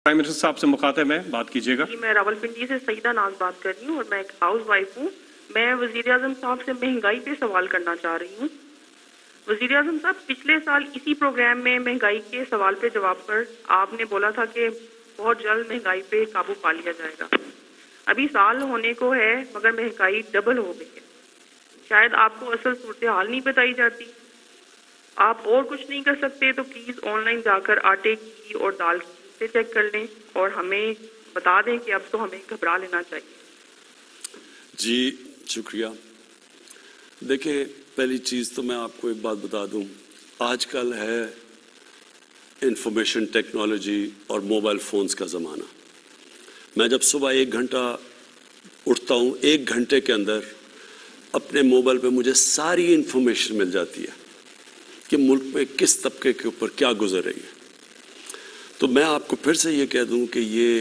Prime minister साहब से मुखातिब हैं, बात कीजिएगा। मैं रावलपिंडी से सईदा नाज बात कर रही हूँ और मैं एक हाउस वाइफ हूँ। मैं वज़ीर आज़म साहब से महंगाई पे सवाल करना चाह रही हूँ। वज़ीर आज़म साहब, पिछले साल इसी प्रोग्राम में महंगाई के सवाल पे जवाब पर आपने बोला था कि बहुत जल्द महंगाई पे काबू पा लिया जाएगा। अभी साल होने को है मगर महंगाई डबल हो गई है। शायद आपको असल सूरत हाल नहीं बताई जाती। आप और कुछ नहीं कर सकते तो प्लीज़ ऑनलाइन जाकर आटे की और दाल की से चेक कर लें और हमें बता दें कि अब तो हमें घबरा लेना चाहिए। जी शुक्रिया। देखिए, पहली चीज़ तो मैं आपको एक बात बता दूं, आजकल है इंफॉर्मेशन टेक्नोलॉजी और मोबाइल फ़ोन्स का ज़माना। मैं जब सुबह 1 घंटा उठता हूं, 1 घंटे के अंदर अपने मोबाइल पे मुझे सारी इंफॉर्मेशन मिल जाती है कि मुल्क में किस तबके के ऊपर क्या गुजर रही है। तो मैं आपको फिर से ये कह दूं कि ये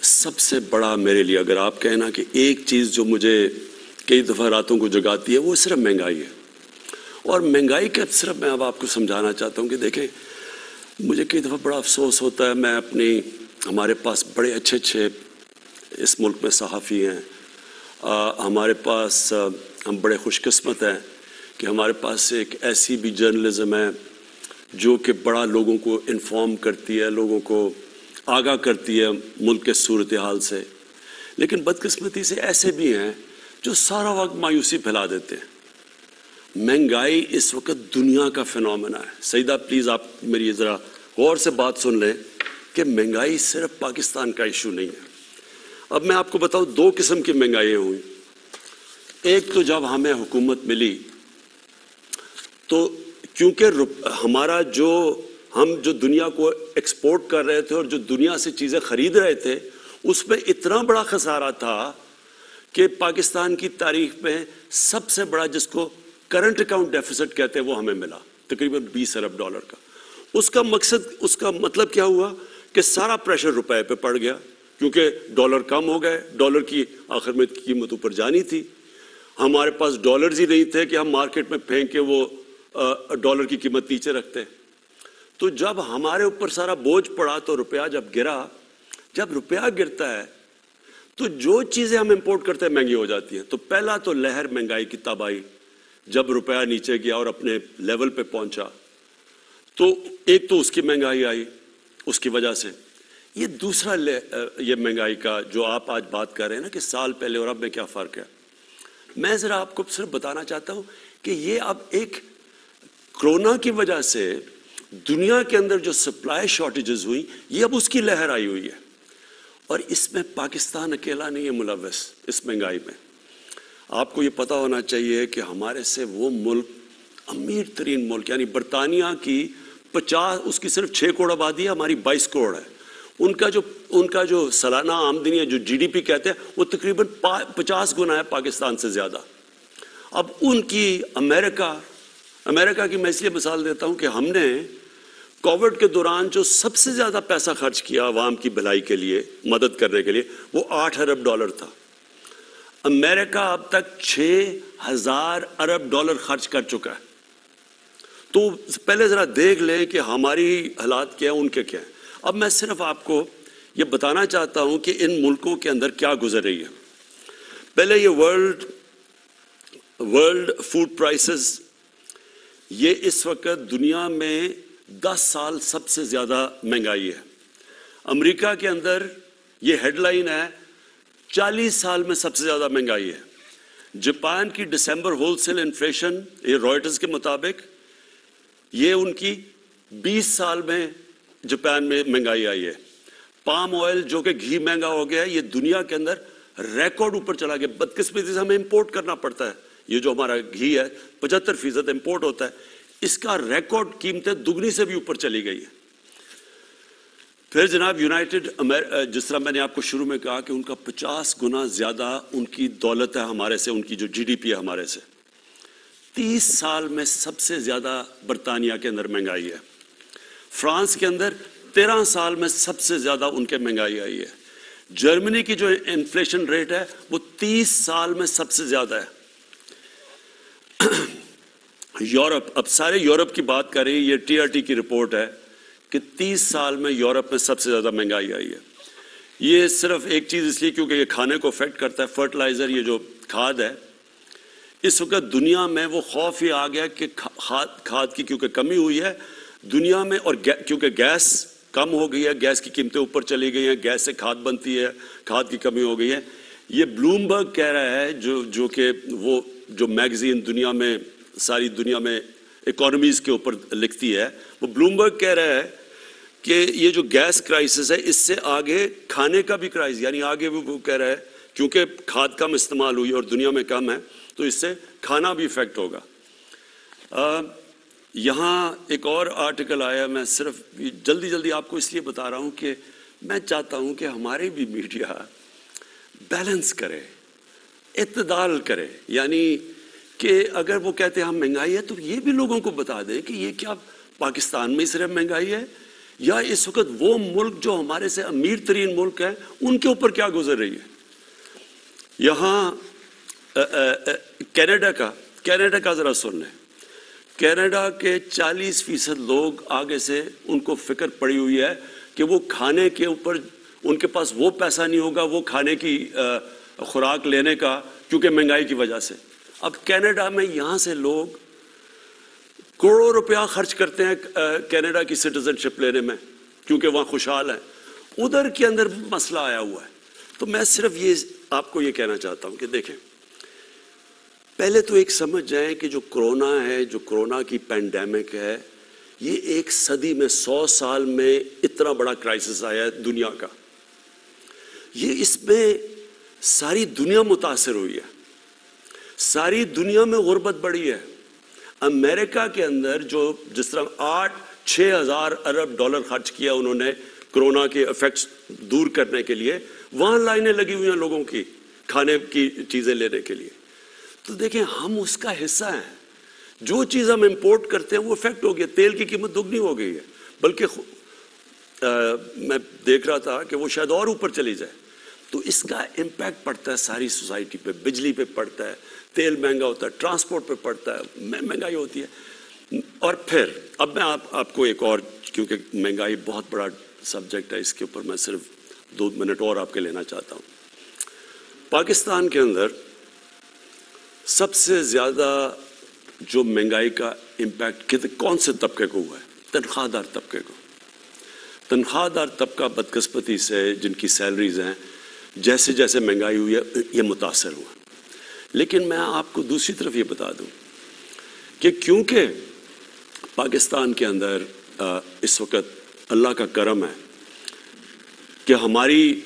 सबसे बड़ा मेरे लिए, अगर आप कहना कि एक चीज़ जो मुझे कई दफ़ा रातों को जगाती है, वो सिर्फ महंगाई है। और महंगाई का सिर्फ मैं अब आपको समझाना चाहता हूँ कि देखें, मुझे कई दफ़ा बड़ा अफसोस होता है, मैं हमारे पास बड़े अच्छे अच्छे इस मुल्क में सहाफ़ी हैं, हमारे पास हम बड़े खुशकिस्मत हैं कि हमारे पास एक ऐसी भी जर्नलिज़म है जो कि बड़ा लोगों को इन्फॉर्म करती है, लोगों को आगाह करती है मुल्क के सूरत हाल से। लेकिन बदकिस्मती से ऐसे भी हैं जो सारा वक्त मायूसी फैला देते हैं। महंगाई इस वक्त दुनिया का फिनोमेना है। सईदा प्लीज़ आप मेरी ज़रा गौर से बात सुन लें कि महंगाई सिर्फ पाकिस्तान का इशू नहीं है। अब मैं आपको बताऊं, 2 किस्म की महंगाई हुई। एक तो जब हमें हुकूमत मिली तो क्योंकि हमारा हम जो दुनिया को एक्सपोर्ट कर रहे थे और जो दुनिया से चीज़ें ख़रीद रहे थे, उसमें इतना बड़ा खसारा था कि पाकिस्तान की तारीख में सबसे बड़ा, जिसको करंट अकाउंट डेफिसिट कहते हैं, वो हमें मिला, तकरीबन $20 अरब का। उसका मतलब क्या हुआ कि सारा प्रेशर रुपए पे पड़ गया, क्योंकि डॉलर कम हो गए, डॉलर की आखिर में कीमत ऊपर जानी थी। हमारे पास डॉलर्स ही नहीं थे कि हम मार्केट में फेंक के वो डॉलर की कीमत नीचे रखते। तो जब हमारे ऊपर सारा बोझ पड़ा तो रुपया जब गिरा, जब रुपया गिरता है तो जो चीज़ें हम इंपोर्ट करते हैं महंगी हो जाती हैं। तो पहला तो लहर महंगाई की तब आई जब रुपया नीचे गया और अपने लेवल पे पहुंचा, तो एक तो उसकी महंगाई आई उसकी वजह से। ये दूसरा ये महंगाई का जो आप आज बात कर रहे हैं ना कि साल पहले और अब में क्या फ़र्क है, मैं ज़रा आपको सिर्फ बताना चाहता हूँ कि ये अब एक कोरोना की वजह से दुनिया के अंदर जो सप्लाई शॉर्टेजेस हुई, ये अब उसकी लहर आई हुई है। और इसमें पाकिस्तान अकेला नहीं है मुलव्वस इस महंगाई में। आपको ये पता होना चाहिए कि हमारे से वो मुल्क, अमीर तरीन मुल्क, यानी बरतानिया की 50, उसकी सिर्फ 6 करोड़ आबादी है, हमारी 22 करोड़ है। उनका जो सालाना आमदनी है, जो GDP कहते हैं, वो तकरीबन 50 गुना है पाकिस्तान से ज़्यादा। अब उनकी अमेरिका की मैं इसलिए मिसाल देता हूँ कि हमने कोविड के दौरान जो सबसे ज़्यादा पैसा खर्च किया आवाम की भलाई के लिए, मदद करने के लिए, वो $8 अरब था। अमेरिका अब तक $6000 अरब खर्च कर चुका है। तो पहले ज़रा देख लें कि हमारी हालात क्या है, उनके क्या हैं। अब मैं सिर्फ आपको ये बताना चाहता हूँ कि इन मुल्कों के अंदर क्या गुजर रही है। पहले ये वर्ल्ड फूड प्राइसेस, ये इस वक्त दुनिया में 10 साल सबसे ज़्यादा महंगाई है। अमेरिका के अंदर ये हेडलाइन है 40 साल में सबसे ज़्यादा महंगाई है। जापान की दिसंबर होलसेल इन्फ्लेशन, ये रॉयटर्स के मुताबिक, ये उनकी 20 साल में जापान में महंगाई आई है। पाम ऑयल जो कि घी महंगा हो गया है, ये दुनिया के अंदर रिकॉर्ड ऊपर चला गया। बदकिस्मती से हमें इंपोर्ट करना पड़ता है। ये जो हमारा घी है 75% इंपोर्ट होता है, इसका रिकॉर्ड कीमतें दुगनी से भी ऊपर चली गई है। फिर जनाब जिस तरह मैंने आपको शुरू में कहा कि उनका 50 गुना ज़्यादा उनकी दौलत है हमारे से, उनकी जो GDP है हमारे से। 30 साल में सबसे ज़्यादा बरतानिया के अंदर महंगाई है। फ्रांस के अंदर 13 साल में सबसे ज़्यादा उनके महंगाई आई है। जर्मनी की जो इन्फ्लेशन रेट है वो 30 साल में सबसे ज़्यादा है। यूरोप, अब सारे यूरोप की बात करें, ये TRT की रिपोर्ट है کہ 30 سال میں یورپ میں سب سے زیادہ مہنگائی آئی ہے. یہ صرف ایک چیز اس لیے کیونکہ یہ کھانے کو افیکٹ کرتا ہے، فرٹیلائزر، یہ جو کھاد ہے. اس وقت دنیا میں وہ خوف یہ آ گیا کہ کھاد کی کیونکہ کمی ہوئی ہے دنیا میں، اور کیونکہ گیس کم ہو گئی ہے، گیس کی قیمتیں اوپر چلی گئی ہیں، گیس سے کھاد بنتی ہے، کھاد کی کمی ہو گئی ہے. یہ بلومبرگ کہہ رہا ہے جو کہ وہ جو میگزین دنیا میں ساری دنیا میں اکانومیز کے اوپر لکھتی ہے، وہ بلومبرگ کہہ رہا ہے کہ یہ جو گیس کرائسس ہے اس سے آگے کھانے کا بھی کرائسس، یعنی آگے وہ کہہ رہا ہے کیونکہ کھاد کم استعمال ہوئی اور دنیا میں کم ہے تو اس سے کھانا بھی افیکٹ ہوگا. یہاں ایک اور آرٹیکل آیا، میں صرف جلدی آپ کو اس لیے بتا رہا ہوں کہ میں چاہتا ہوں کہ ہمارے بھی میڈیا بیلنس کرے، اعتدال کرے. یعنی کہ اگر وہ کہتے ہیں ہم مہنگائی ہے تو یہ بھی لوگوں کو بتا دیں کہ یہ کیا پاکستان میں صرف مہنگائی ہے یا اس وقت وہ ملک جو ہمارے سے امیر ترین ملک ہیں ان کے اوپر کیا گزر رہی ہے. یہاں کینیڈا کا ذرا سن لیں. کینیڈا کے 40% لوگ آگے سے ان کو فکر پڑی ہوئی ہے کہ وہ کھانے کے اوپر ان کے پاس وہ پیسہ نہیں ہوگا وہ کھانے کی خوراک لینے کا کیونکہ مہنگائی کی وجہ سے. اب کینیڈا میں یہاں سے لوگ کروڑوں روپیہ خرچ کرتے ہیں کینیڈا کی سٹیزن شپ لینے میں کیونکہ وہاں خوشحال ہیں. ادھر کے اندر مسئلہ آیا ہوا ہے. تو میں صرف یہ آپ کو یہ کہنا چاہتا ہوں کہ دیکھیں، پہلے تو ایک سمجھ جائیں کہ جو کرونا ہے، جو کرونا کی پینڈیمک ہے، یہ ایک صدی میں 100 سال میں اتنا بڑا کرائسس آیا ہے دنیا کا. یہ اس میں ساری دنیا متاثر ہوئی ہے، ساری دنیا میں غربت بڑھی ہے. امریکہ کے اندر جو جس طرح 6,000 ارب ڈالر خرچ کیا انہوں نے کرونا کے ایفیکٹس دور کرنے کے لیے، وہاں لائنیں لگی ہوئی ہیں لوگوں کی کھانے کی چیزیں لینے کے لیے. تو دیکھیں ہم اس کا حصہ ہیں. جو چیز ہم امپورٹ کرتے ہیں وہ افیکٹ ہو گیا. تیل کی قیمت دگنی ہو گئی ہے، بلکہ میں دیکھ رہا تھا کہ وہ شاید اور اوپر چلی جائے. تو اس کا امپیکٹ پڑتا ہے ساری سوسائٹی پہ. بجلی پہ پڑتا ہے، تیل مہنگا ہوتا ہے، ٹرانسپورٹ پہ پڑتا ہے، مہنگائی ہوتی ہے. اور پھر اب میں آپ کو ایک اور، کیونکہ مہنگائی بہت بڑا سبجیکٹ ہے، اس کے اوپر میں صرف 2 منٹ اور آپ کے لینا چاہتا ہوں. پاکستان کے اندر سب سے زیادہ جو مہنگائی کا امپیکٹ کون سے طبقے کو ہوا ہے؟ تنخواہ دار طبقے کو. تنخواہ دار طبقہ بدقسمتی سے جن کی سیلریز ہیں، جیسے جیسے مہنگائی ہوئی ہے یہ متاثر ہوا. لیکن میں آپ کو دوسری طرف یہ بتا دوں کہ کیونکہ پاکستان کے اندر اس وقت اللہ کا کرم ہے کہ ہماری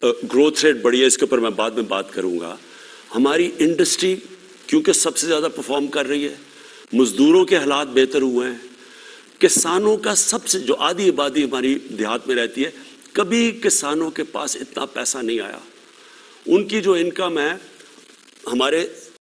گروتھ ریٹ بڑھی ہے، اس کے اوپر میں بعد میں بات کروں گا. ہماری انڈسٹری کیونکہ سب سے زیادہ پرفارم کر رہی ہے، مزدوروں کے حالات بہتر ہوئے ہیں، کسانوں کا سب سے جو آدھی آبادی ہماری دیہات میں رہتی ہے، کبھی کسانوں کے پاس اتنا پیسہ نہیں آیا. ان کی جو انکم ہے ہمارے